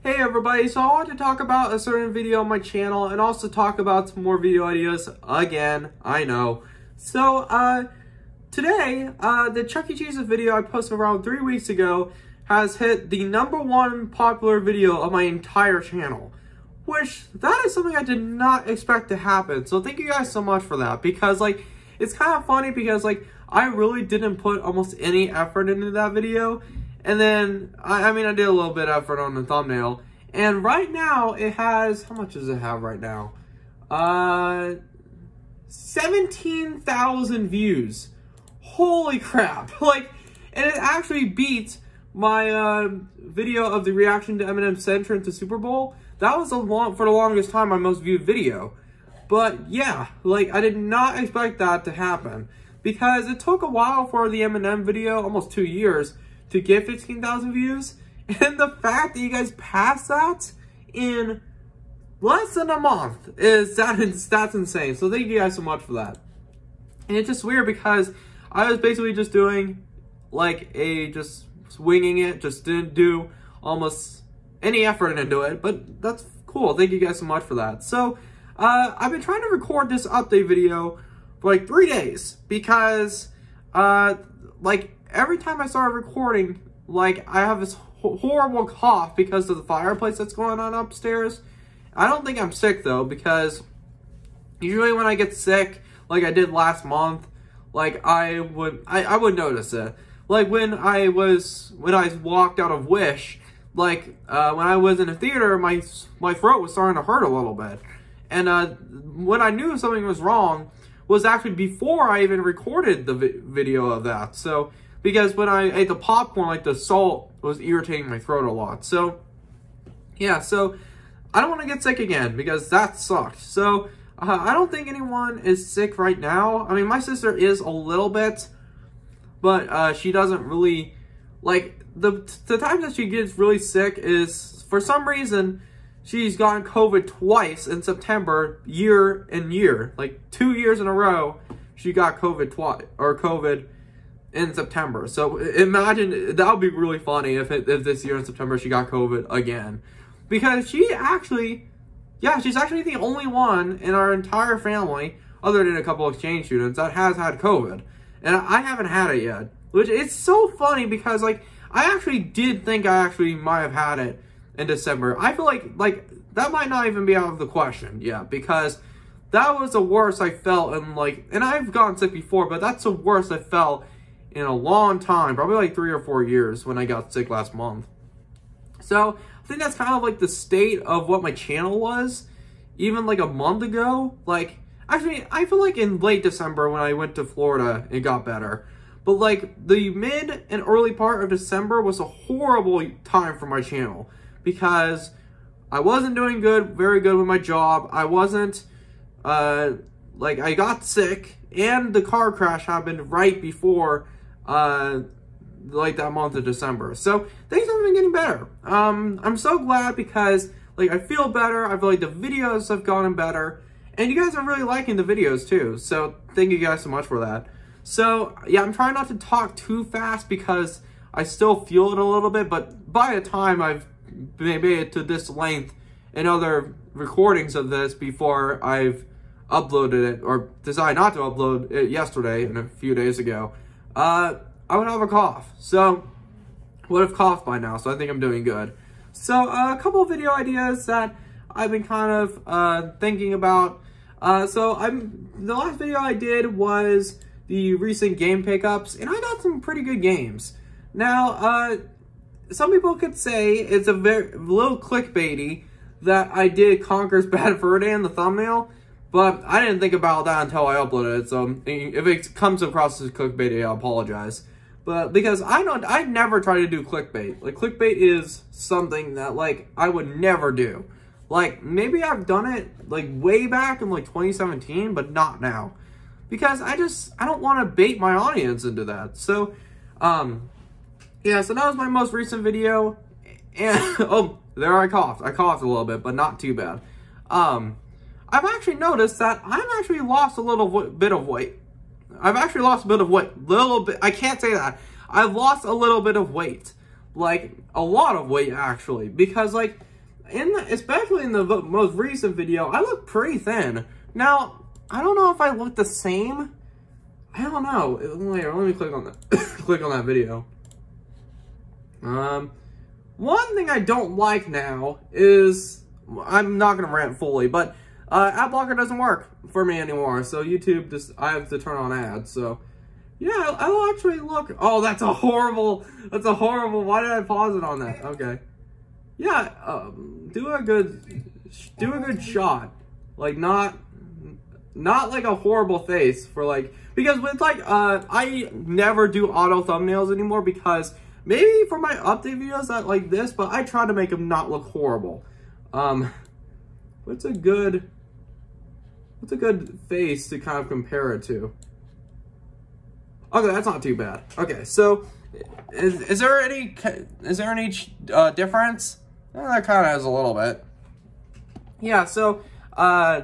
Hey everybody, so I want to talk about a certain video on my channel and also talk about some more video ideas again, I know. So, today, the Chuck E. Cheese video I posted around 3 weeks ago has hit the #1 popular video of my entire channel. Which, that is something I did not expect to happen, so thank you guys so much for that. Because, like, it's kind of funny because, like, I really didn't put almost any effort into that video. And then, I mean, I did a little bit of effort on the thumbnail. And right now, it has, how much does it have right now? 17,000 views. Holy crap. Like, and it actually beats my video of the reaction to Eminem's entrance to Super Bowl. That was for the longest time my most viewed video. But yeah, like, I did not expect that to happen. Because it took a while for the Eminem video, almost 2 years, to get 15,000 views, and the fact that you guys passed that in less than a month that's insane. So thank you guys so much for that. And it's just weird because I was basically just doing like just winging it, just didn't do almost any effort into it, but that's cool. Thank you guys so much for that. So I've been trying to record this update video for like 3 days because like every time I start recording, like, I have this horrible cough because of the fireplace that's going on upstairs. I don't think I'm sick, though, because usually when I get sick, like I did last month, like, I would notice it. Like, when I walked out of Wish, like, when I was in a theater, my throat was starting to hurt a little bit. And when I knew something was wrong was actually before I even recorded the video of that. So, because when I ate the popcorn, like, the salt was irritating my throat a lot. So, yeah, so I don't want to get sick again because that sucked. So, I don't think anyone is sick right now. I mean, my sister is a little bit, but she doesn't really, like, the times that she gets really sick is, for some reason, she's gotten COVID twice in September, year and year. Like, 2 years in a row, she got COVID in September. So imagine, that would be really funny if this year in September she got COVID again. Because she's actually the only one in our entire family, other than a couple of exchange students, that has had COVID. And I haven't had it yet. Which, it's so funny because, like, I actually did think I actually might have had it in December. I feel like that might not even be out of the question yet, because that was the worst I felt in, like, and I've gotten sick before, but that's the worst I felt in a long time, probably like 3 or 4 years when I got sick last month. So I think that's kind of like the state of what my channel was even like a month ago. Like, actually, I feel like in late December when I went to Florida, it got better. But like the mid and early part of December was a horrible time for my channel because I wasn't doing very good with my job. I wasn't, like, I got sick, and the car crash happened right before like that month of December. So things have been getting better. I'm so glad because, like, I feel better. I feel like the videos have gotten better, and you guys are really liking the videos too. So thank you guys so much for that. So yeah, I'm trying not to talk too fast because I still feel it a little bit, but by the time I've made it to this length in other recordings of this before I've uploaded it, or decided not to upload it yesterday and a few days ago, I would have a cough. So, would have coughed by now, so I think I'm doing good. So, a couple of video ideas that I've been kind of thinking about. The last video I did was the recent game pickups, and I got some pretty good games. Now, some people could say it's a little clickbaity that I did Conker's Bad Fur Day in the thumbnail, but I didn't think about that until I uploaded it, so if it comes across as clickbaity, I apologize. But because I never try to do clickbait. Like, clickbait is something that, like, I would never do. Like, maybe I've done it, like, way back in, like, 2017, but not now. Because I don't want to bait my audience into that. So, yeah, so that was my most recent video. And, oh, there I coughed. I coughed a little bit, but not too bad. I've actually noticed that I've actually lost a little bit of weight. I've actually lost a bit of weight. I can't say that. I've lost a little bit of weight. Like, a lot of weight, actually. Because, like, especially in the most recent video, I look pretty thin. Now, I don't know if I look the same. I don't know. Let me click on that. Click on that video. One thing I don't like now is, I'm not gonna rant fully, but ad blocker doesn't work for me anymore. So YouTube I have to turn on ads. So yeah, I'll actually look. Oh, that's a horrible. Why did I pause it on that? Okay. Yeah, do a good shot. Like not like a horrible face for like, because with like, I never do auto thumbnails anymore because maybe for my update videos that like this, but I try to make them not look horrible. What's a good face to kind of compare it to? Okay, that's not too bad. Okay, so is there any difference? That kind of is a little bit. Yeah, so I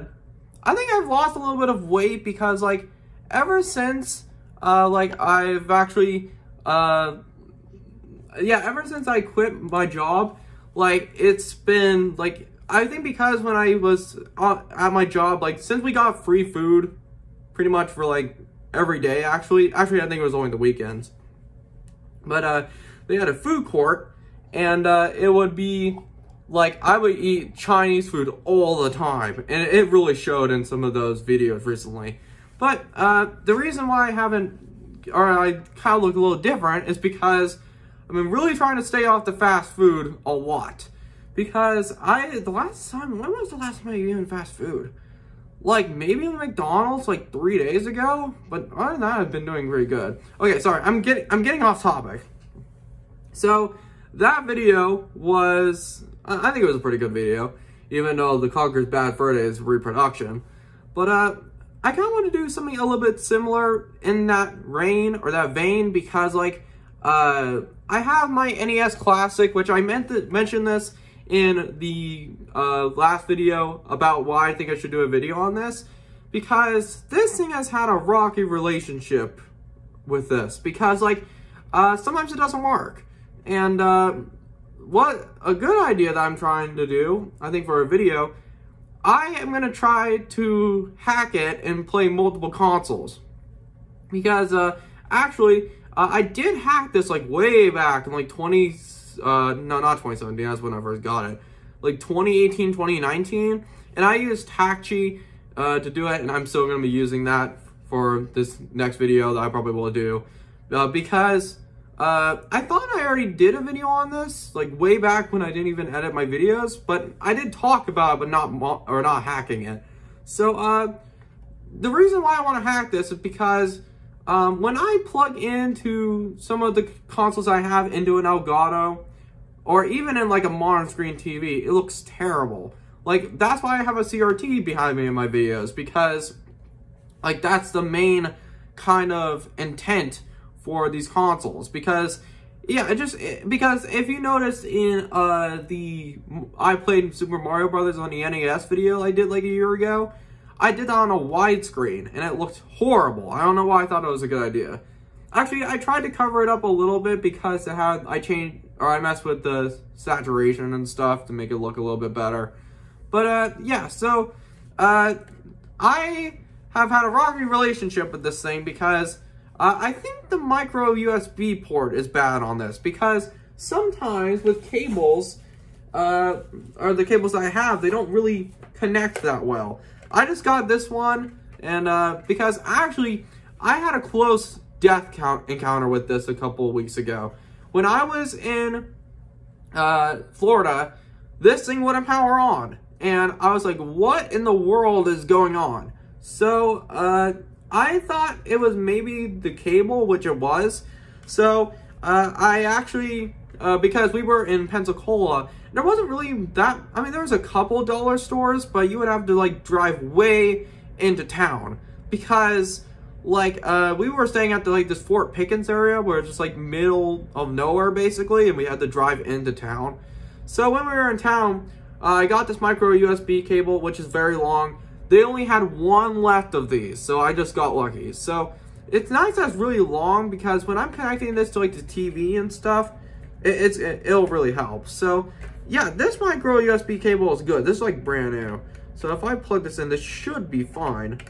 think I've lost a little bit of weight because like ever since like I've actually ever since I quit my job, like it's been like, I think because when I was at my job, like since we got free food pretty much for like every day, actually I think it was only the weekends, but they had a food court, and it would be like I would eat Chinese food all the time, and it really showed in some of those videos recently. But the reason why I kind of look a little different is because I've been really trying to stay off the fast food a lot. Because when was the last time I ate fast food? Like maybe McDonald's like 3 days ago, but other than that, I've been doing pretty good. Okay, sorry, I'm getting off topic. So that video was, I think it was a pretty good video, even though the Conqueror's Bad Fur Day is reproduction. But I kind of want to do something a little bit similar in that vein, because like I have my NES Classic, which I meant to mention this in the last video about why I think I should do a video on this, because this thing has had a rocky relationship with this, because like sometimes it doesn't work. And what a good idea that I'm trying to do, I think, for a video, I am going to try to hack it and play multiple consoles. Because actually I did hack this like way back in like not 2017, that's when I first got it, like 2018, 2019, and I used HackChi to do it, and I'm still going to be using that for this next video that I probably will do, because I thought I already did a video on this, like way back when I didn't even edit my videos, but I did talk about it, but not hacking it. So the reason why I want to hack this is because when I plug into some of the consoles I have into an Elgato, or even in like a modern screen TV, it looks terrible. Like, that's why I have a CRT behind me in my videos, because like that's the main kind of intent for these consoles. Because yeah, because if you noticed in I played Super Mario Brothers on the NES video I did like a year ago, I did that on a widescreen and it looked horrible. I don't know why I thought it was a good idea. Actually, I tried to cover it up a little bit because I messed with the saturation and stuff to make it look a little bit better. But yeah, so I have had a rocky relationship with this thing, because I think the micro USB port is bad on this, because sometimes with cables, or the cables I have, they don't really connect that well. I just got this one, and because actually I had a close death encounter with this a couple of weeks ago. When I was in Florida, this thing wouldn't power on, and I was like, what in the world is going on? So I thought it was maybe the cable, which it was. So I actually, because we were in Pensacola, there wasn't really that, I mean, there was a couple dollar stores, but you would have to like drive way into town, because like we were staying at this Fort Pickens area where it's just like middle of nowhere basically, and we had to drive into town. So when we were in town, I got this micro USB cable, which is very long. They only had one left of these, so I just got lucky. So it's nice that it's really long, because when I'm connecting this to like the TV and stuff, it'll really help. So yeah, this micro USB cable is good. This is like brand new. So if I plug this in, this should be fine.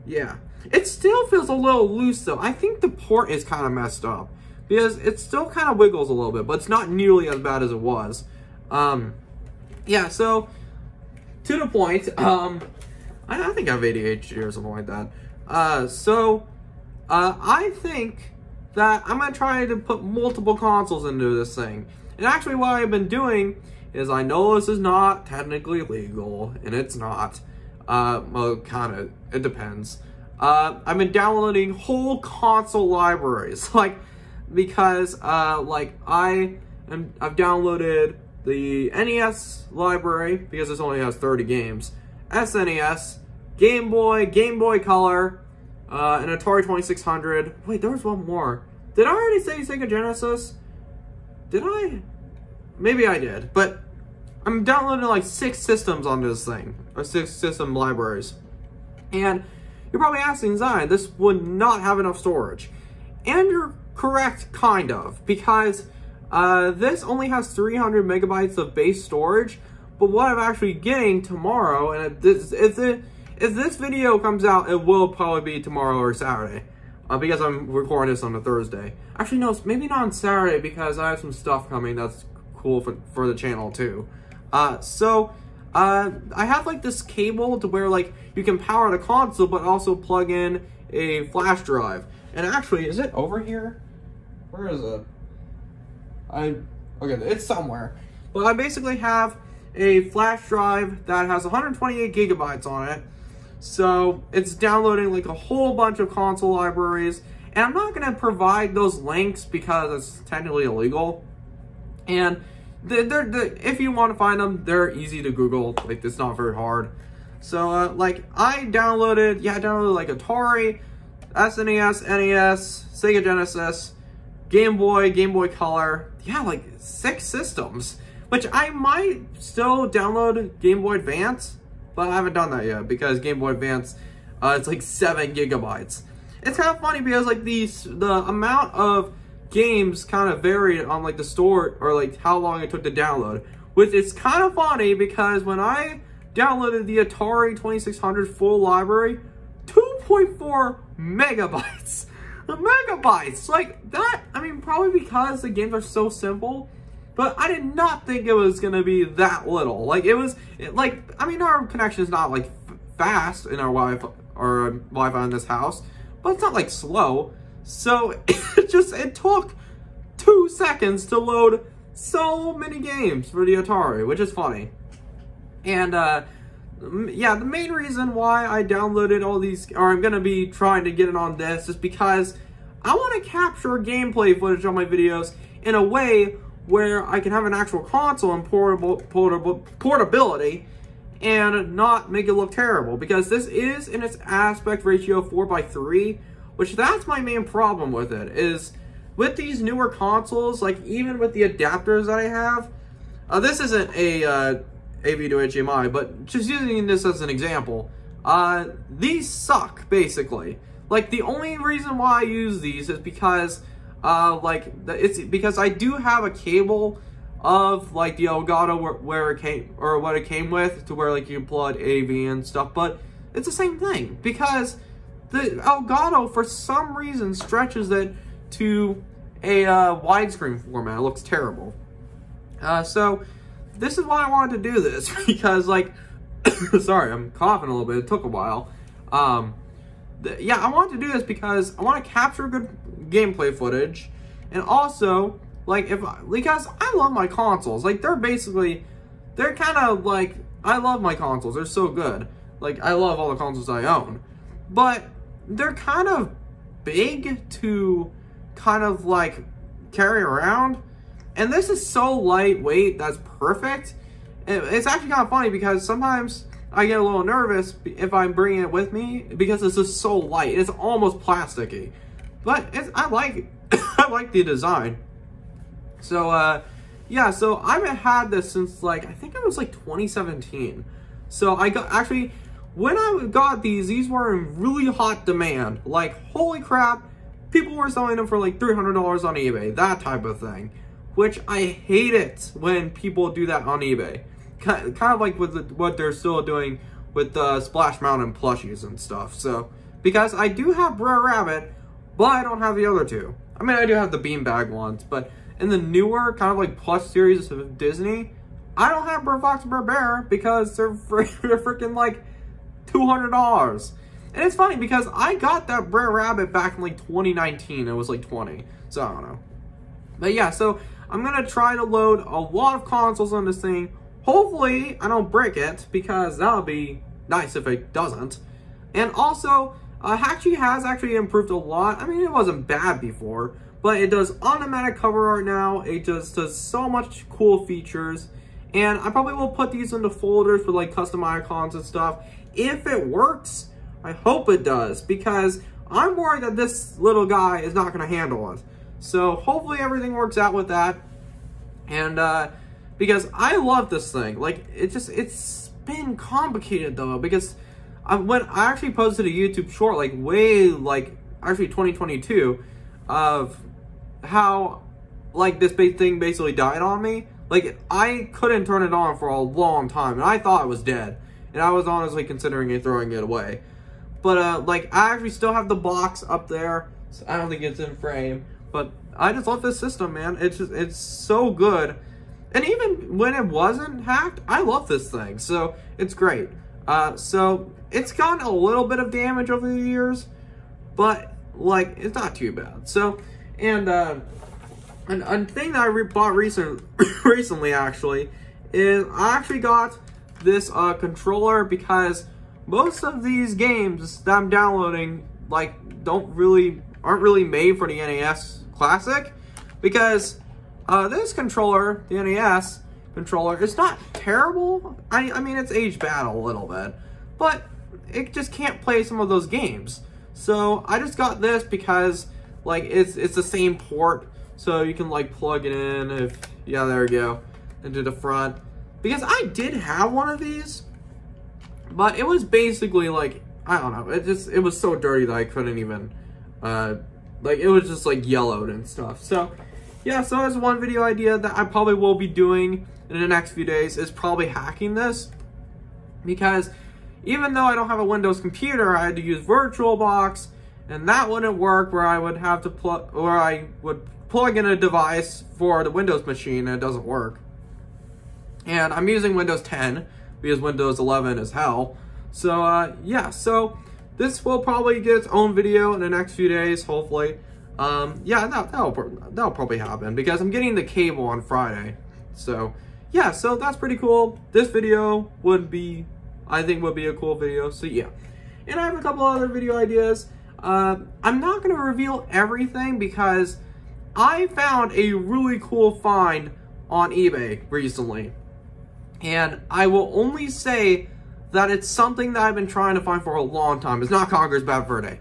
Yeah, it still feels a little loose though. I think the port is kind of messed up because it still kind of wiggles a little bit, but it's not nearly as bad as it was. Yeah, so to the point, I think I have ADHD or something like that. I think that I'm going to try to put multiple consoles into this thing. And actually what I've been doing is, I know this is not technically legal, and it's not. Well, kind of, it depends. I've been downloading whole console libraries, like, because, like, I've downloaded the NES library, because this only has 30 games, SNES, Game Boy Color, an Atari 2600. Wait, there was one more. Did I already say Sega Genesis? Did I? Maybe I did, but I'm downloading like 6 systems on this thing, or 6 system libraries. And you're probably asking, Zion, this would not have enough storage. And you're correct, kind of, because this only has 300 megabytes of base storage, but what I'm actually getting tomorrow, and if this video comes out, it will probably be tomorrow or Saturday, because I'm recording this on a Thursday. Actually, no, maybe not on Saturday, because I have some stuff coming that's cool for the channel too. I have like this cable to where like you can power the console, but also plug in a flash drive. And actually, is it over here? Where is it? Okay, it's somewhere. But I basically have a flash drive that has 128 gigabytes on it. So it's downloading like a whole bunch of console libraries. And I'm not going to provide those links because it's technically illegal. And if you want to find them, they're easy to Google. Like, it's not very hard. So, like, I downloaded like Atari, SNES, NES, Sega Genesis, Game Boy Color. Yeah, like 6 systems. Which I might still download Game Boy Advance, but I haven't done that yet because Game Boy Advance, it's like 7 gigabytes. It's kind of funny because like the amount of games kind of varied on like the store, or like how long it took to download, which is kind of funny because when I downloaded the Atari 2600 full library, 2.4 megabytes. The megabytes, like that, I mean, probably because the games are so simple, but I did not think it was gonna be that little. Like I mean, our connection is not like fast in our Wi-Fi in this house, but it's not like slow. So it took 2 seconds to load so many games for the Atari, which is funny. And yeah, the main reason why I downloaded all these, or I'm gonna be trying to get it on this, is because I want to capture gameplay footage on my videos in a way where I can have an actual console and portability and not make it look terrible, because this is in its aspect ratio 4:3, which that's my main problem with it, is with these newer consoles, like even with the adapters that I have, this isn't a AV to HDMI, but just using this as an example, these suck, basically. Like, the only reason why I use these is because, it's because I do have a cable of, like, the Elgato where it came, or what it came with, to where, like, you can plug AV and stuff, but it's the same thing, because the Elgato, for some reason, stretches it to a widescreen format. It looks terrible. So this is why I wanted to do this, because, like, sorry, I'm coughing a little bit. It took a while. Yeah, I wanted to do this because I want to capture good gameplay footage, and also, like, because I love my consoles. Like, they're kind of, like, I love my consoles. They're so good. Like, I love all the consoles I own. But they're kind of big to kind of, like, carry around. And this is so lightweight, that's perfect. It's actually kind of funny because sometimes I get a little nervous if I'm bringing it with me because it's just so light. It's almost plasticky. But I like I like the design. So, yeah, so I've had this since, like, I think it was, like, 2017. So when I got these were in really hot demand. Like, holy crap, people were selling them for, like, $300 on eBay, that type of thing. which I hate it when people do that on eBay. Kind of like with what they're still doing with the Splash Mountain plushies and stuff. So, because I do have Brer Rabbit, but I don't have the other two. I mean, I do have the beanbag ones, but in the newer kind of like plush series of Disney, I don't have Brer Fox and Brer Bear because they're freaking like $200. And it's funny because I got that Brer Rabbit back in like 2019. It was like 20, so I don't know. But yeah, so I'm gonna try to load a lot of consoles on this thing. Hopefully I don't break it, because that would be nice if it doesn't. And also, Hackgy has actually improved a lot. I mean, it wasn't bad before, but it does automatic cover art now. It just does so much cool features. And I probably will put these into folders for like custom icons and stuff. If it works, I hope it does, because I'm worried that this little guy is not going to handle it. So hopefully everything works out with that. And because I love this thing. Like, it's been complicated though, because when I actually posted a YouTube short, like actually 2022, of how like this big thing basically died on me. Like, I couldn't turn it on for a long time, and I thought it was dead. And I was honestly considering throwing it away. But, like, I actually still have the box up there. So I don't think it's in frame. But I just love this system, man. It's so good. And even when it wasn't hacked, I love this thing. So, it's great. So, it's gotten a little bit of damage over the years. But, like, it's not too bad. So, and a thing that I bought recently, actually, is I actually got this controller because most of these games that I'm downloading, like, aren't really made for the NES Classic, because this controller, the NES controller, is not terrible. I mean, it's aged bad a little bit, but it just can't play some of those games. So I just got this because, like, it's the same port. So you can like plug it in there we go, into the front. Because I did have one of these, but it was basically like, I don't know, it was so dirty that I couldn't even, like, it was just like yellowed and stuff. So yeah, so that's one video idea that I probably will be doing in the next few days, is probably hacking this. Because even though I don't have a Windows computer, I had to use VirtualBox, and that wouldn't work, where I would have to plug in a device for the Windows machine, and it doesn't work. And I'm using Windows 10 because Windows 11 is hell. So yeah, so this will probably get its own video in the next few days, hopefully. Yeah, that'll probably happen because I'm getting the cable on Friday. So yeah, so that's pretty cool. This video I think would be a cool video. So yeah, and I have a couple other video ideas. I'm not gonna reveal everything because I found a really cool find on eBay recently. And I will only say that it's something that I've been trying to find for a long time. It's not Conker's Bad Fur Day.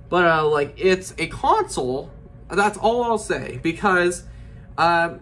But, like, it's a console. That's all I'll say. Because, well,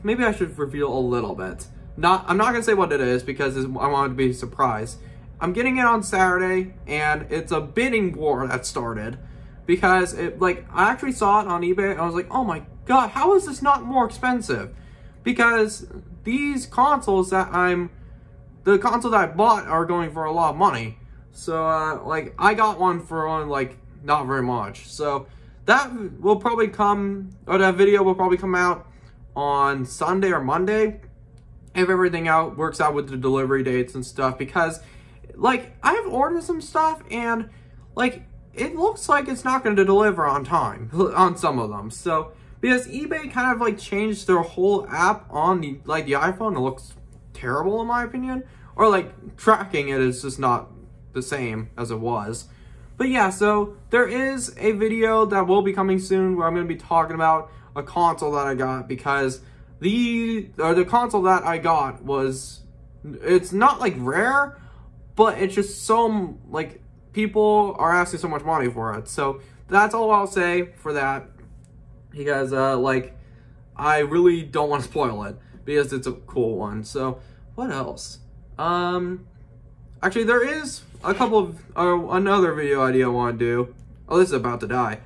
maybe I should reveal a little bit. I'm not going to say what it is because I want it to be a surprise. I'm getting it on Saturday, and it's a bidding war that started. Because, I actually saw it on eBay, and I was like, oh my god, how is this not more expensive? Because these consoles the console that I bought are going for a lot of money. So, I got one for only, not very much. So, that will probably that video will probably come out on Sunday or Monday. If everything works out with the delivery dates and stuff. Because, I have ordered some stuff, and, it looks like it's not going to deliver on time on some of them. So, because eBay kind of changed their whole app on the iPhone. It looks terrible in my opinion. Or tracking it is just not the same as it was. But yeah, so there is a video that will be coming soon where I'm going to be talking about a console that I got, because the console that I got it's not rare, but it's just so people are asking so much money for it. So that's all I'll say for that. Because, I really don't want to spoil it, because it's a cool one. So, what else? Actually, there is a couple of, another video idea I want to do. Oh, this is about to die.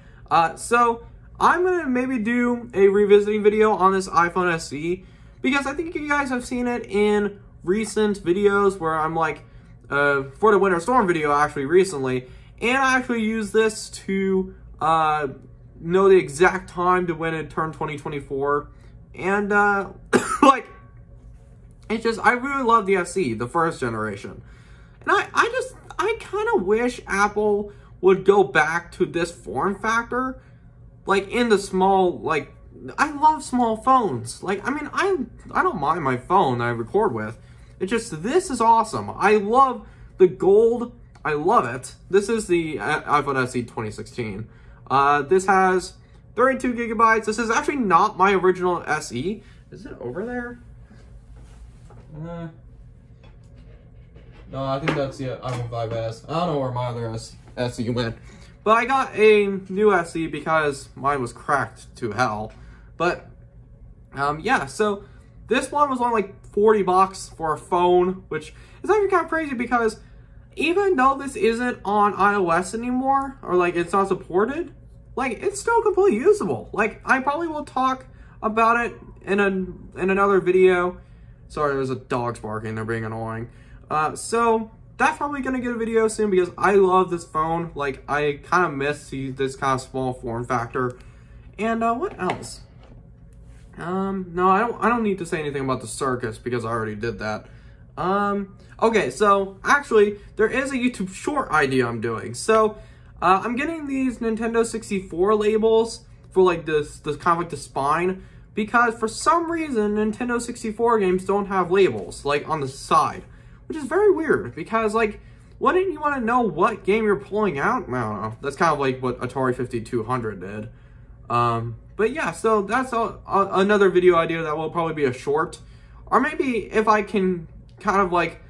So, I'm going to maybe do a revisiting video on this iPhone SE, because I think you guys have seen it in recent videos where I'm like, for the Winter Storm video actually recently, and I actually used this to know the exact time to when it turned 2024, and like, it's just, I really love the SE, the first generation, and I kind of wish Apple would go back to this form factor, like in the small, like, I love small phones. Like, I mean, I don't mind my phone that I record with. It's just, this is awesome. I love the gold. I love it. This is the iPhone SE 2016. This has 32 gigabytes. This is actually not my original SE. Is it over there? No, I think that's the iPhone 5S. I don't know where my other SE went. But I got a new SE because mine was cracked to hell. But, yeah, so this one was only like 40 bucks for a phone, which is actually kind of crazy because even though this isn't on iOS anymore, or like it's not supported, like it's still completely usable. Like, I probably will talk about it in another video. Sorry, there's a dog's barking, they're being annoying. So that's probably gonna get a video soon because I love this phone. Like, I kind of miss this kind of small form factor. And what else? No, I don't need to say anything about the Circus because I already did that. Okay, so actually there is a YouTube short idea I'm doing. So I'm getting these Nintendo 64 labels for like this kind of like the spine, because for some reason Nintendo 64 games don't have labels like on the side, which is very weird because, like, wouldn't you want to know what game you're pulling out? I don't know. That's kind of like what Atari 5200 did. But yeah, so that's another video idea that will probably be a short. Or maybe if I can kind of like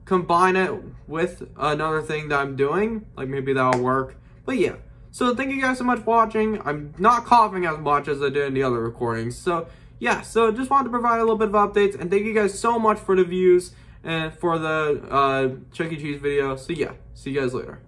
combine it with another thing that I'm doing, like maybe that'll work. But yeah, so thank you guys so much for watching. I'm not coughing as much as I did in the other recordings. So yeah, so just wanted to provide a little bit of updates, and thank you guys so much for the views and for the Chuck E. Cheese video. So yeah, see you guys later.